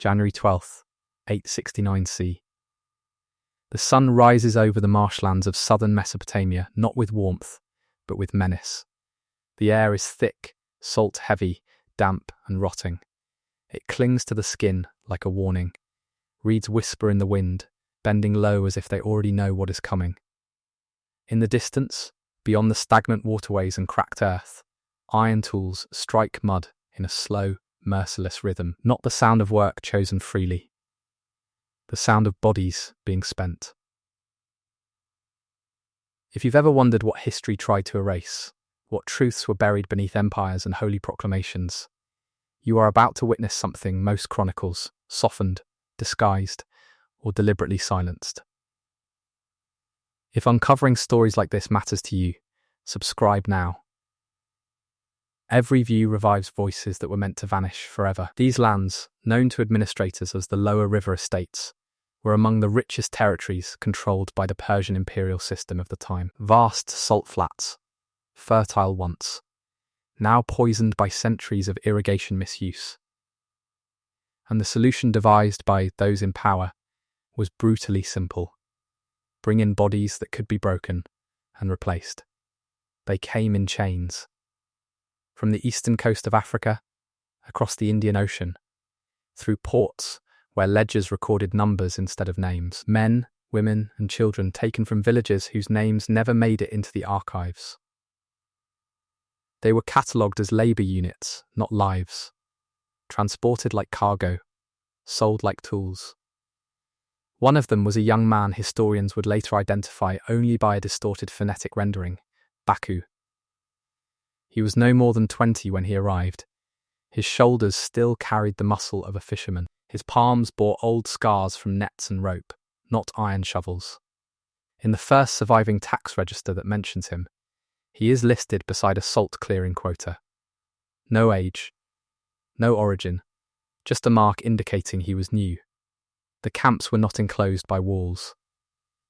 January 12th, 869 C. The sun rises over the marshlands of southern Mesopotamia, not with warmth, but with menace. The air is thick, salt-heavy, damp and rotting. It clings to the skin like a warning. Reeds whisper in the wind, bending low as if they already know what is coming. In the distance, beyond the stagnant waterways and cracked earth, iron tools strike mud in a slow, merciless rhythm, not the sound of work chosen freely. The sound of bodies being spent. If you've ever wondered what history tried to erase, what truths were buried beneath empires and holy proclamations, you are about to witness something most chronicles softened, disguised, or deliberately silenced. If uncovering stories like this matters to you, subscribe now. Every view revives voices that were meant to vanish forever. These lands, known to administrators as the Lower River Estates, were among the richest territories controlled by the Persian imperial system of the time. Vast salt flats, fertile once, now poisoned by centuries of irrigation misuse. And the solution devised by those in power was brutally simple. Bring in bodies that could be broken and replaced. They came in chains. From the eastern coast of Africa, across the Indian Ocean, through ports where ledgers recorded numbers instead of names, men, women, and children taken from villages whose names never made it into the archives. They were catalogued as labour units, not lives, transported like cargo, sold like tools. One of them was a young man historians would later identify only by a distorted phonetic rendering, Baku. He was no more than 20 when he arrived. His shoulders still carried the muscle of a fisherman. His palms bore old scars from nets and rope, not iron shovels. In the first surviving tax register that mentions him, he is listed beside a salt clearing quota. No age, no origin, just a mark indicating he was new. The camps were not enclosed by walls.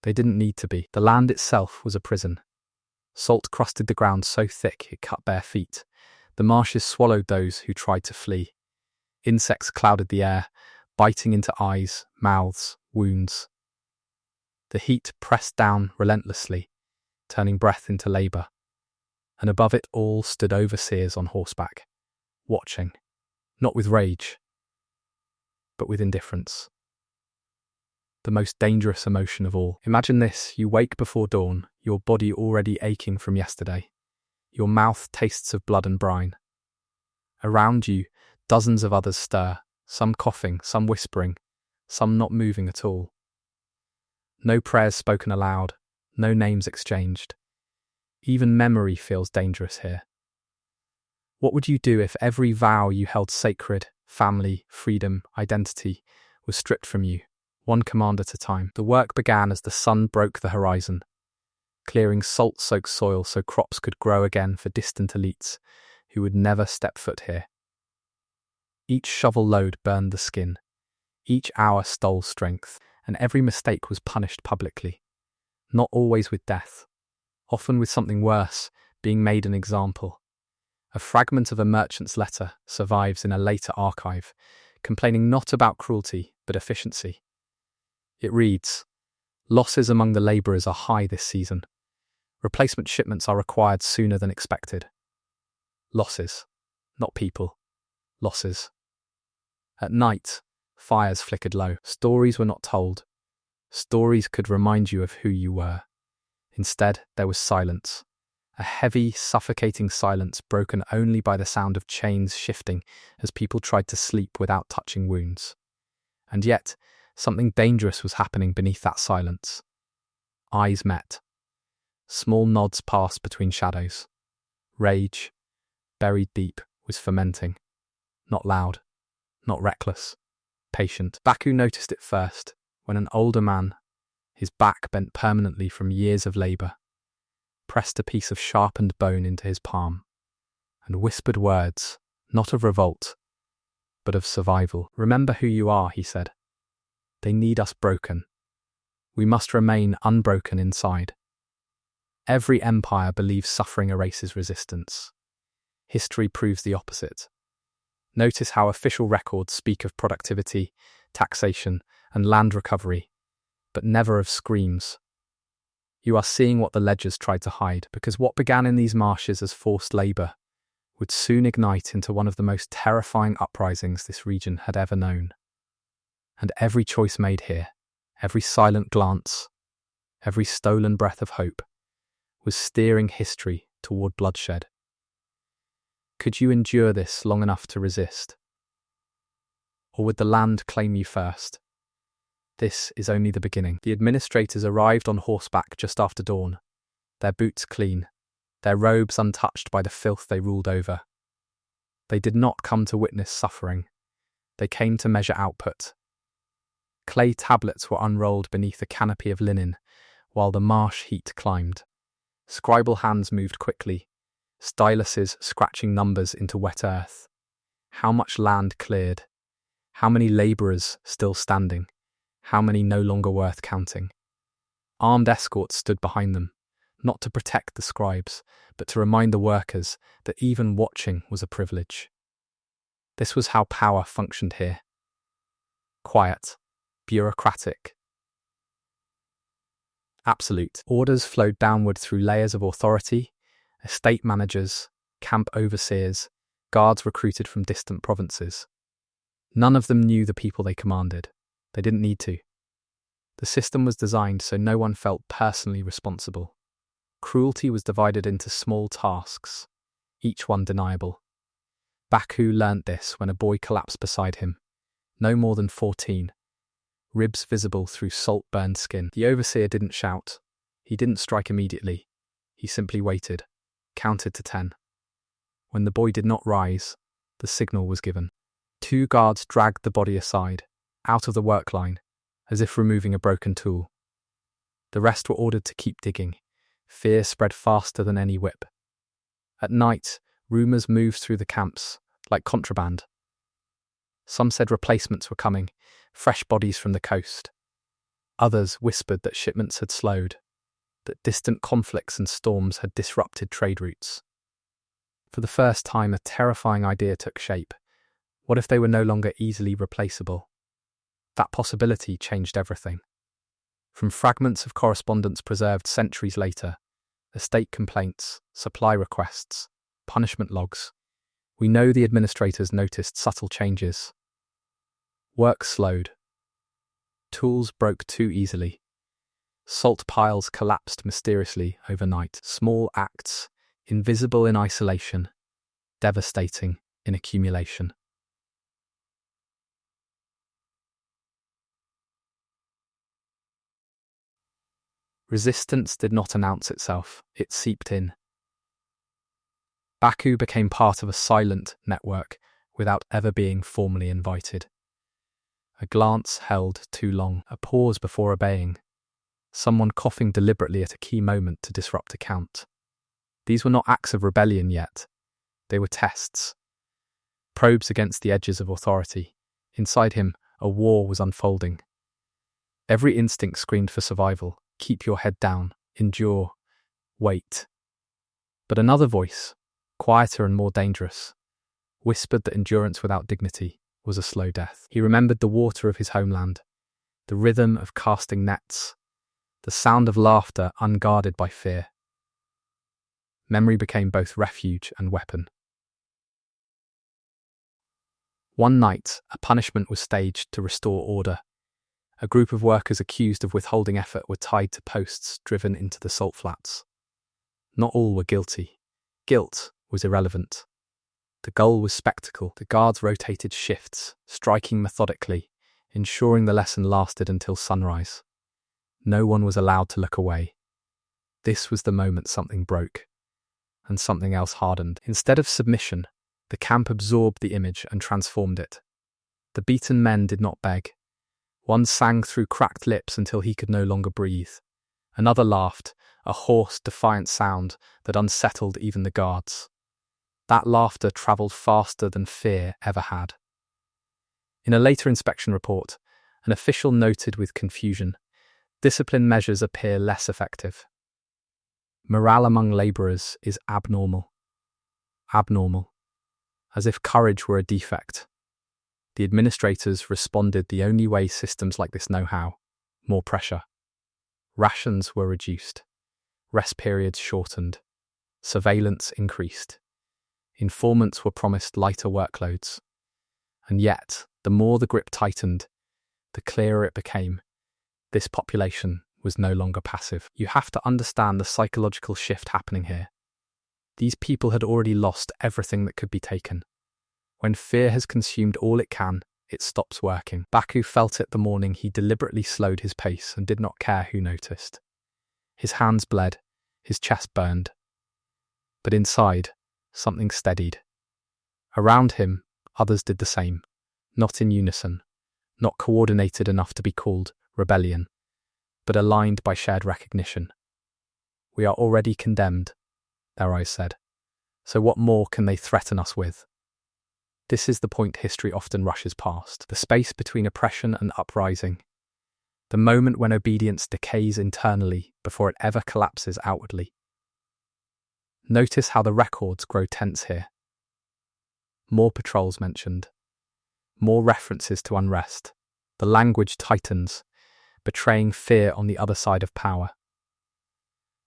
They didn't need to be. The land itself was a prison. Salt crusted the ground so thick it cut bare feet. The marshes swallowed those who tried to flee. Insects clouded the air, biting into eyes, mouths, wounds. The heat pressed down relentlessly, turning breath into labour. And above it all stood overseers on horseback, watching, not with rage, but with indifference. The most dangerous emotion of all. Imagine this: you wake before dawn, your body already aching from yesterday. Your mouth tastes of blood and brine. Around you, dozens of others stir, some coughing, some whispering, some not moving at all. No prayers spoken aloud, no names exchanged. Even memory feels dangerous here. What would you do if every vow you held sacred, family, freedom, identity, was stripped from you, one command at a time? The work began as the sun broke the horizon, clearing salt-soaked soil so crops could grow again for distant elites who would never step foot here. Each shovel load burned the skin, each hour stole strength, and every mistake was punished publicly. Not always with death, often with something worse, being made an example. A fragment of a merchant's letter survives in a later archive, complaining not about cruelty, but efficiency. It reads, "Losses among the labourers are high this season. Replacement shipments are required sooner than expected." Losses, not people. Losses. At night, fires flickered low. Stories were not told. Stories could remind you of who you were. Instead, there was silence. A heavy, suffocating silence broken only by the sound of chains shifting as people tried to sleep without touching wounds. And yet, something dangerous was happening beneath that silence. Eyes met. Small nods passed between shadows. Rage, buried deep, was fermenting. Not loud, not reckless, patient. Baku noticed it first, when an older man, his back bent permanently from years of labour, pressed a piece of sharpened bone into his palm, and whispered words, not of revolt, but of survival. "Remember who you are," he said. "They need us broken. We must remain unbroken inside." Every empire believes suffering erases resistance. History proves the opposite. Notice how official records speak of productivity, taxation, and land recovery, but never of screams. You are seeing what the ledgers tried to hide, because what began in these marshes as forced labour would soon ignite into one of the most terrifying uprisings this region had ever known. And every choice made here, every silent glance, every stolen breath of hope, was steering history toward bloodshed. Could you endure this long enough to resist? Or would the land claim you first? This is only the beginning. The administrators arrived on horseback just after dawn, their boots clean, their robes untouched by the filth they ruled over. They did not come to witness suffering. They came to measure output. Clay tablets were unrolled beneath a canopy of linen, while the marsh heat climbed. Scribal hands moved quickly, styluses scratching numbers into wet earth. How much land cleared? How many labourers still standing? How many no longer worth counting? Armed escorts stood behind them, not to protect the scribes, but to remind the workers that even watching was a privilege. This was how power functioned here. Quiet, bureaucratic, absolute. Orders flowed downward through layers of authority: estate managers, camp overseers, guards recruited from distant provinces. None of them knew the people they commanded. They didn't need to. The system was designed so no one felt personally responsible. Cruelty was divided into small tasks, each one deniable. Baku learnt this when a boy collapsed beside him, no more than 14, ribs visible through salt-burned skin. The overseer didn't shout. He didn't strike immediately. He simply waited, counted to 10. When the boy did not rise, the signal was given. 2 guards dragged the body aside, out of the work line, as if removing a broken tool. The rest were ordered to keep digging. Fear spread faster than any whip. At night, rumours moved through the camps, like contraband. Some said replacements were coming, fresh bodies from the coast. Others whispered that shipments had slowed, that distant conflicts and storms had disrupted trade routes. For the first time, a terrifying idea took shape. What if they were no longer easily replaceable? That possibility changed everything. From fragments of correspondence preserved centuries later, estate complaints, supply requests, punishment logs, we know the administrators noticed subtle changes. Work slowed. Tools broke too easily. Salt piles collapsed mysteriously overnight. Small acts, invisible in isolation, devastating in accumulation. Resistance did not announce itself, it seeped in. Baku became part of a silent network without ever being formally invited. A glance held too long, a pause before obeying, someone coughing deliberately at a key moment to disrupt a count. These were not acts of rebellion yet, they were tests. Probes against the edges of authority. Inside him, a war was unfolding. Every instinct screamed for survival. Keep your head down, endure, wait. But another voice, quieter and more dangerous, whispered that endurance without dignity was a slow death. He remembered the water of his homeland, the rhythm of casting nets, the sound of laughter unguarded by fear. Memory became both refuge and weapon. One night, a punishment was staged to restore order. A group of workers accused of withholding effort were tied to posts driven into the salt flats. Not all were guilty. Guilt was irrelevant. The goal was spectacle. The guards rotated shifts, striking methodically, ensuring the lesson lasted until sunrise. No one was allowed to look away. This was the moment something broke, and something else hardened. Instead of submission, the camp absorbed the image and transformed it. The beaten men did not beg. One sang through cracked lips until he could no longer breathe. Another laughed, a hoarse, defiant sound that unsettled even the guards. That laughter travelled faster than fear ever had. In a later inspection report, an official noted with confusion, discipline measures appear less effective. Morale among labourers is abnormal. Abnormal. as if courage were a defect. The administrators responded the only way systems like this know how: more pressure. Rations were reduced, rest periods shortened, surveillance increased. Informants were promised lighter workloads. And yet, the more the grip tightened, the clearer it became. This population was no longer passive. You have to understand the psychological shift happening here. These people had already lost everything that could be taken. When fear has consumed all it can, it stops working. Baku felt it the morning he deliberately slowed his pace and did not care who noticed. His hands bled, his chest burned. But inside, something steadied. Around him, others did the same, not in unison, not coordinated enough to be called rebellion, but aligned by shared recognition. We are already condemned, their eyes said. So what more can they threaten us with? This is the point history often rushes past, the space between oppression and uprising, the moment when obedience decays internally before it ever collapses outwardly. Notice how the records grow tense here. More patrols mentioned, more references to unrest. The language tightens, betraying fear on the other side of power.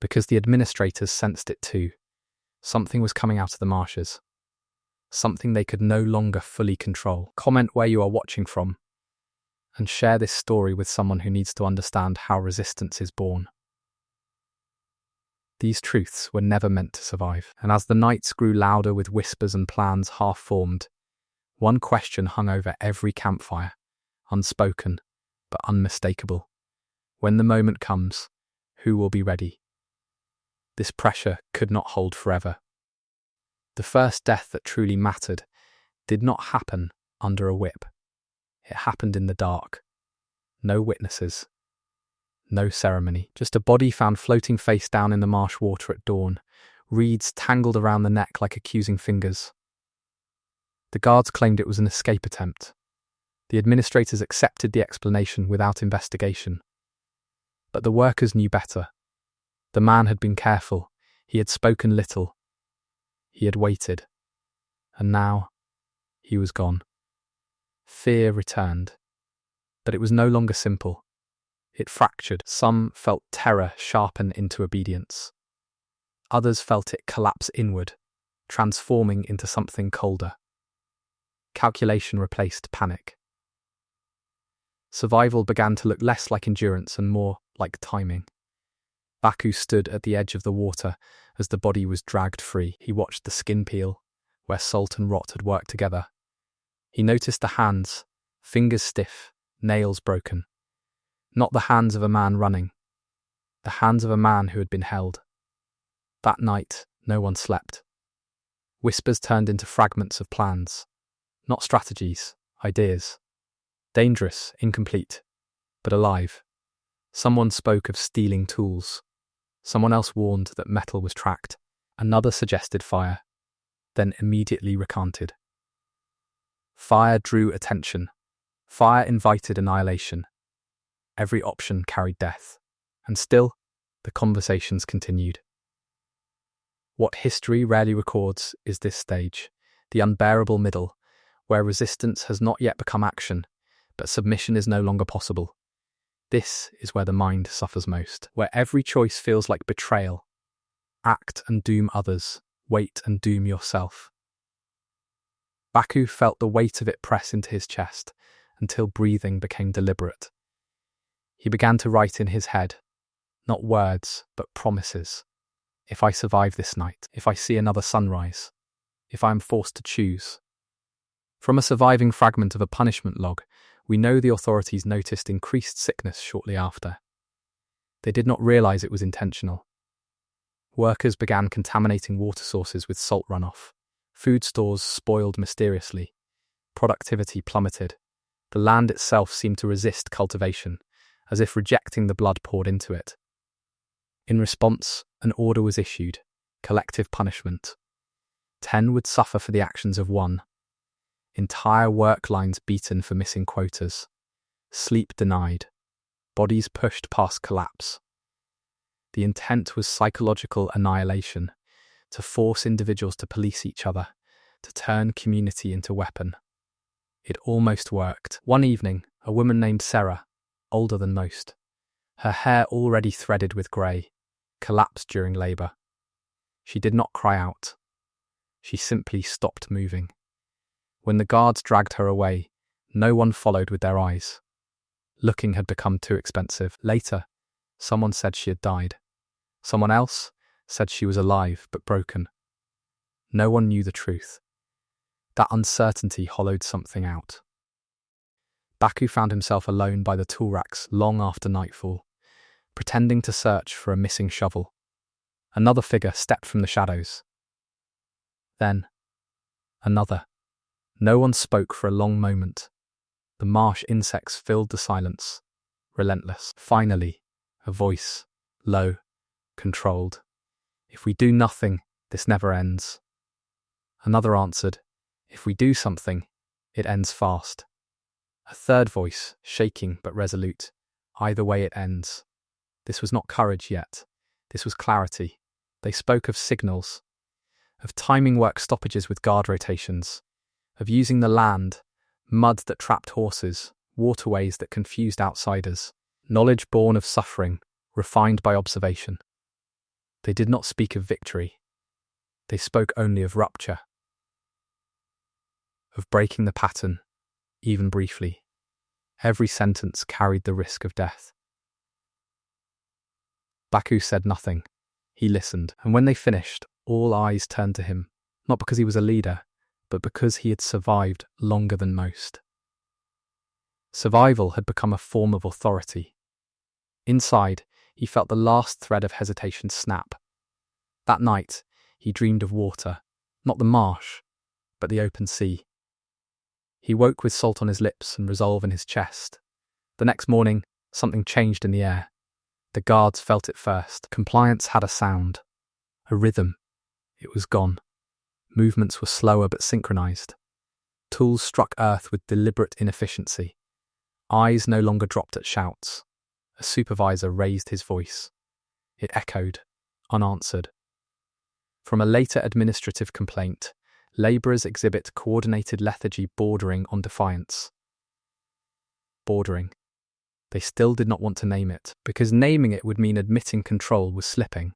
Because the administrators sensed it too, something was coming out of the marshes. Something they could no longer fully control. Comment where you are watching from, and share this story with someone who needs to understand how resistance is born. These truths were never meant to survive, and as the nights grew louder with whispers and plans half-formed, one question hung over every campfire, unspoken but unmistakable. When the moment comes, who will be ready? This pressure could not hold forever. The first death that truly mattered did not happen under a whip. It happened in the dark. No witnesses. No ceremony. Just a body found floating face down in the marsh water at dawn, reeds tangled around the neck like accusing fingers. The guards claimed it was an escape attempt. The administrators accepted the explanation without investigation. But the workers knew better. The man had been careful. He had spoken little. He had waited. And now, he was gone. Fear returned. But it was no longer simple. It fractured. Some felt terror sharpen into obedience. Others felt it collapse inward, transforming into something colder. Calculation replaced panic. Survival began to look less like endurance and more like timing. Baku stood at the edge of the water as the body was dragged free. He watched the skin peel, where salt and rot had worked together. He noticed the hands, fingers stiff, nails broken. Not the hands of a man running, the hands of a man who had been held. That night, no one slept. Whispers turned into fragments of plans, not strategies, ideas. Dangerous, incomplete, but alive. Someone spoke of stealing tools. Someone else warned that metal was tracked. Another suggested fire, then immediately recanted. Fire drew attention. Fire invited annihilation. Every option carried death. And still, the conversations continued. What history rarely records is this stage, the unbearable middle, where resistance has not yet become action, but submission is no longer possible. This is where the mind suffers most, where every choice feels like betrayal. Act and doom others, wait and doom yourself. Baku felt the weight of it press into his chest until breathing became deliberate. He began to write in his head, not words, but promises. If I survive this night, if I see another sunrise, if I am forced to choose. From a surviving fragment of a punishment log, we know the authorities noticed increased sickness shortly after. They did not realize it was intentional. Workers began contaminating water sources with salt runoff. Food stores spoiled mysteriously. Productivity plummeted. The land itself seemed to resist cultivation, as if rejecting the blood poured into it. In response, an order was issued, collective punishment. 10 would suffer for the actions of 1. Entire work lines beaten for missing quotas. Sleep denied. Bodies pushed past collapse. The intent was psychological annihilation, to force individuals to police each other, to turn community into weapon. It almost worked. One evening, a woman named Sarah, older than most, her hair already threaded with grey, collapsed during labour. She did not cry out. She simply stopped moving. When the guards dragged her away, no one followed with their eyes. Looking had become too expensive. Later, someone said she had died. Someone else said she was alive but broken. No one knew the truth. That uncertainty hollowed something out. Baku found himself alone by the tool racks long after nightfall, pretending to search for a missing shovel. Another figure stepped from the shadows. Then, another. No one spoke for a long moment. The marsh insects filled the silence, relentless. Finally, a voice, low, controlled. "If we do nothing, this never ends." Another answered, "If we do something, it ends fast." A third voice, shaking but resolute, "Either way it ends." This was not courage yet. This was clarity. They spoke of signals, of timing work stoppages with guard rotations, of using the land, mud that trapped horses, waterways that confused outsiders, knowledge born of suffering, refined by observation. They did not speak of victory. They spoke only of rupture, of breaking the pattern, even briefly. Every sentence carried the risk of death. Baku said nothing. He listened, and when they finished, all eyes turned to him, not because he was a leader, but because he had survived longer than most. Survival had become a form of authority. Inside, he felt the last thread of hesitation snap. That night, he dreamed of water, not the marsh, but the open sea. He woke with salt on his lips and resolve in his chest. The next morning, something changed in the air. The guards felt it first. Compliance had a sound, a rhythm. It was gone. Movements were slower but synchronized. Tools struck earth with deliberate inefficiency. Eyes no longer dropped at shouts. A supervisor raised his voice. It echoed, unanswered. From a later administrative complaint, labourers exhibit coordinated lethargy bordering on defiance. Bordering. They still did not want to name it, because naming it would mean admitting control was slipping.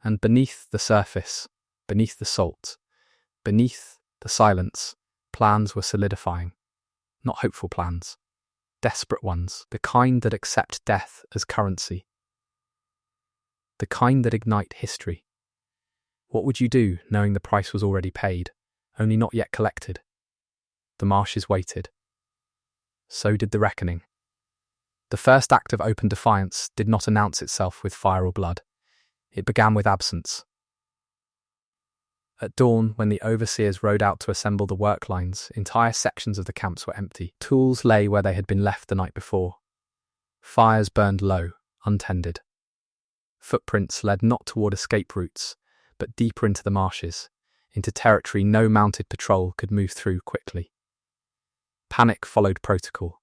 And beneath the surface, beneath the salt, beneath the silence, plans were solidifying. Not hopeful plans. Desperate ones, the kind that accept death as currency. The kind that ignite history. What would you do knowing the price was already paid, only not yet collected? The marshes waited. So did the reckoning. The first act of open defiance did not announce itself with fire or blood. It began with absence. At dawn, when the overseers rode out to assemble the work lines, entire sections of the camps were empty. Tools lay where they had been left the night before. Fires burned low, untended. Footprints led not toward escape routes, but deeper into the marshes, into territory no mounted patrol could move through quickly. Panic followed protocol.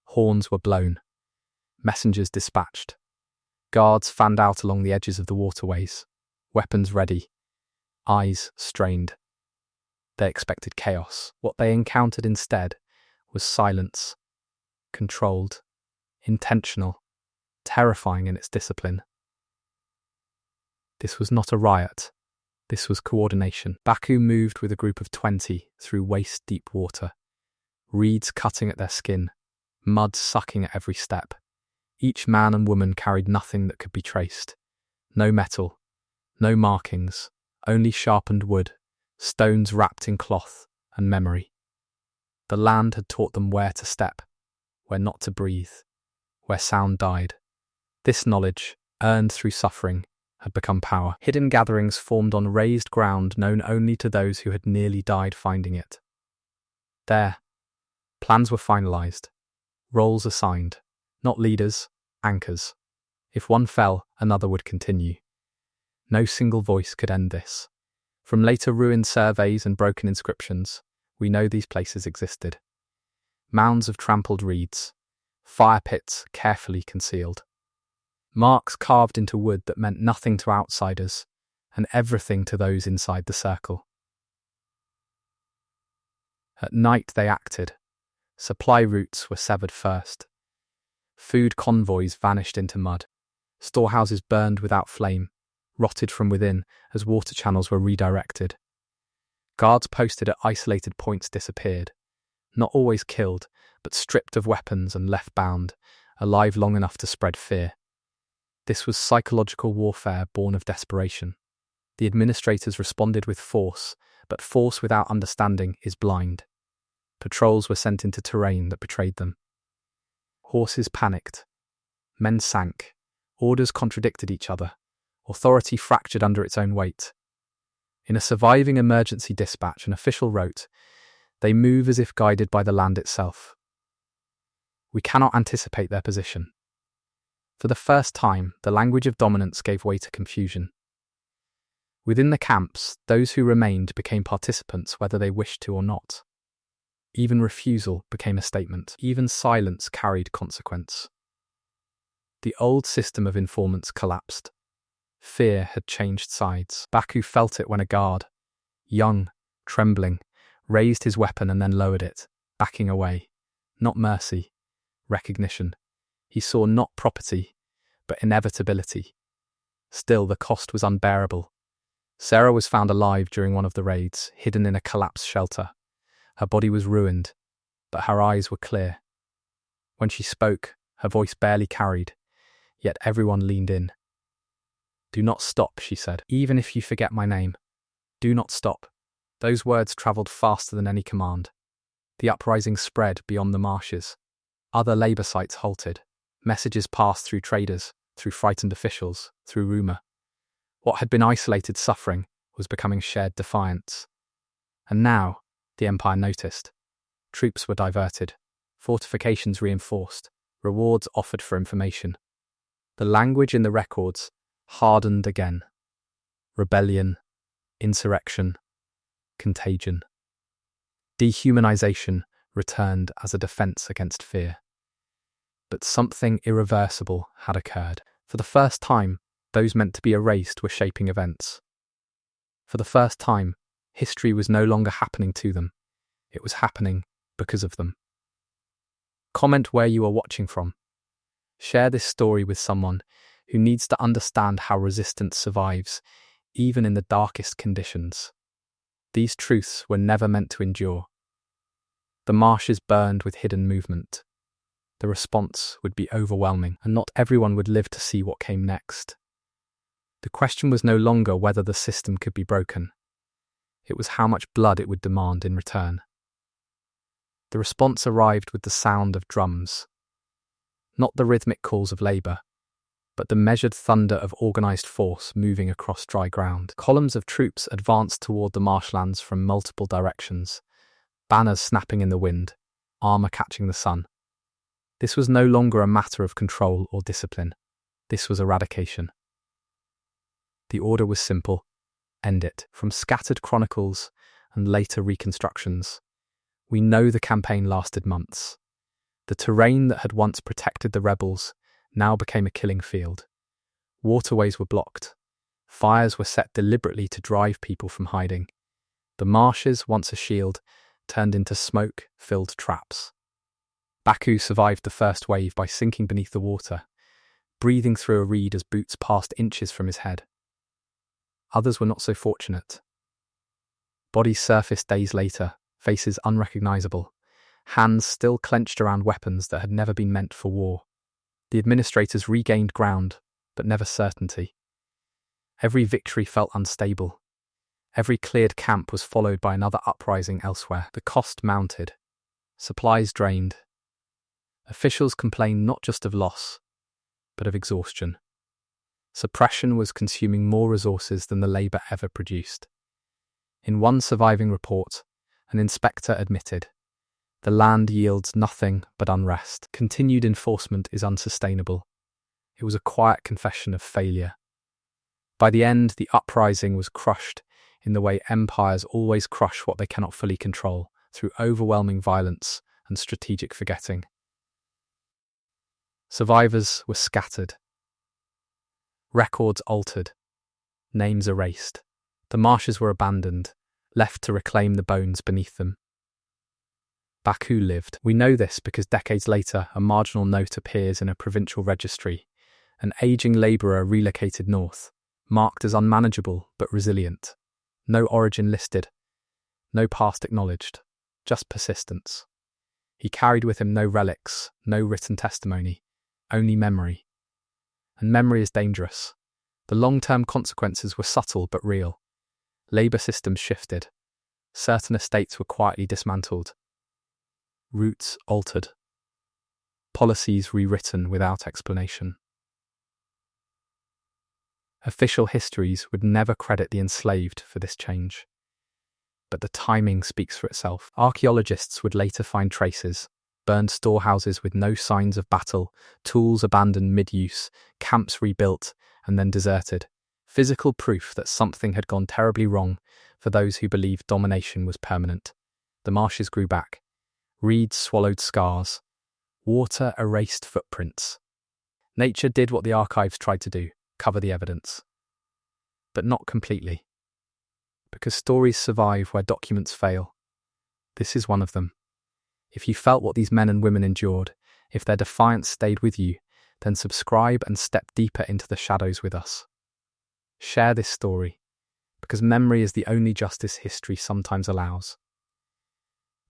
Horns were blown. Messengers dispatched. Guards fanned out along the edges of the waterways, weapons ready, eyes strained. They expected chaos. What they encountered instead was silence, controlled, intentional, terrifying in its discipline. This was not a riot. This was coordination. Baku moved with a group of 20 through waist-deep water, reeds cutting at their skin, mud sucking at every step. Each man and woman carried nothing that could be traced. No metal, no markings, only sharpened wood, stones wrapped in cloth and memory. The land had taught them where to step, where not to breathe, where sound died. This knowledge, earned through suffering, had become power. Hidden gatherings formed on raised ground known only to those who had nearly died finding it. There, plans were finalised, roles assigned, not leaders, anchors. If one fell, another would continue. No single voice could end this. From later ruined surveys and broken inscriptions, we know these places existed. Mounds of trampled reeds, fire pits carefully concealed. Marks carved into wood that meant nothing to outsiders and everything to those inside the circle. At night they acted. Supply routes were severed first. Food convoys vanished into mud. Storehouses burned without flame, rotted from within as water channels were redirected. Guards posted at isolated points disappeared, not always killed, but stripped of weapons and left bound, alive long enough to spread fear. This was psychological warfare born of desperation. The administrators responded with force, but force without understanding is blind. Patrols were sent into terrain that betrayed them. Horses panicked. Men sank. Orders contradicted each other. Authority fractured under its own weight. In a surviving emergency dispatch, an official wrote, "They move as if guided by the land itself. We cannot anticipate their position." For the first time, the language of dominance gave way to confusion. Within the camps, those who remained became participants whether they wished to or not. Even refusal became a statement. Even silence carried consequence. The old system of informants collapsed. Fear had changed sides. Baku felt it when a guard, young, trembling, raised his weapon and then lowered it, backing away. Not mercy, recognition. He saw not property, but inevitability. Still, the cost was unbearable. Sarah was found alive during one of the raids, hidden in a collapsed shelter. Her body was ruined, but her eyes were clear. When she spoke, her voice barely carried, yet everyone leaned in. "Do not stop," she said. "Even if you forget my name, do not stop." Those words travelled faster than any command. The uprising spread beyond the marshes. Other labour sites halted. Messages passed through traders, through frightened officials, through rumour. What had been isolated suffering was becoming shared defiance. And now, the Empire noticed. Troops were diverted, fortifications reinforced, rewards offered for information. The language in the records hardened again. Rebellion, insurrection, contagion. Dehumanization returned as a defense against fear. But something irreversible had occurred. For the first time, those meant to be erased were shaping events. For the first time, history was no longer happening to them. It was happening because of them. Comment where you are watching from. Share this story with someone who needs to understand how resistance survives, even in the darkest conditions. These truths were never meant to endure. The marshes burned with hidden movement. The response would be overwhelming, and not everyone would live to see what came next. The question was no longer whether the system could be broken. It was how much blood it would demand in return. The response arrived with the sound of drums. Not the rhythmic calls of labour, but the measured thunder of organised force moving across dry ground. Columns of troops advanced toward the marshlands from multiple directions, banners snapping in the wind, armour catching the sun. This was no longer a matter of control or discipline. This was eradication. The order was simple: end it. From scattered chronicles and later reconstructions, we know the campaign lasted months. The terrain that had once protected the rebels now became a killing field. Waterways were blocked. Fires were set deliberately to drive people from hiding. The marshes, once a shield, turned into smoke-filled traps. Baku survived the first wave by sinking beneath the water, breathing through a reed as boots passed inches from his head. Others were not so fortunate. Bodies surfaced days later, faces unrecognisable, hands still clenched around weapons that had never been meant for war. The administrators regained ground, but never certainty. Every victory felt unstable. Every cleared camp was followed by another uprising elsewhere. The cost mounted. Supplies drained. Officials complained not just of loss, but of exhaustion. Suppression was consuming more resources than the labour ever produced. In one surviving report, an inspector admitted, "The land yields nothing but unrest. Continued enforcement is unsustainable." It was a quiet confession of failure. By the end, the uprising was crushed in the way empires always crush what they cannot fully control, through overwhelming violence and strategic forgetting. Survivors were scattered. Records altered. Names erased. The marshes were abandoned, left to reclaim the bones beneath them. Baku lived. We know this because decades later, a marginal note appears in a provincial registry. An aging labourer relocated north, marked as unmanageable but resilient. No origin listed, no past acknowledged, just persistence. He carried with him no relics, no written testimony, only memory. And memory is dangerous. The long-term consequences were subtle but real. Labour systems shifted. Certain estates were quietly dismantled. Routes altered. Policies rewritten without explanation. Official histories would never credit the enslaved for this change. But the timing speaks for itself. Archaeologists would later find traces, burned storehouses with no signs of battle, tools abandoned mid-use, camps rebuilt and then deserted. Physical proof that something had gone terribly wrong for those who believed domination was permanent. The marshes grew back. Reeds swallowed scars. Water erased footprints. Nature did what the archives tried to do, cover the evidence. But not completely. Because stories survive where documents fail. This is one of them. If you felt what these men and women endured, if their defiance stayed with you, then subscribe and step deeper into the shadows with us. Share this story, because memory is the only justice history sometimes allows.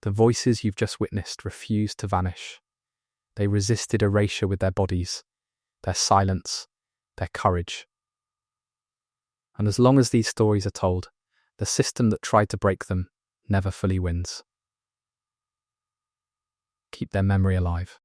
The voices you've just witnessed refused to vanish. They resisted erasure with their bodies, their silence, their courage. And as long as these stories are told, the system that tried to break them never fully wins. Keep their memory alive.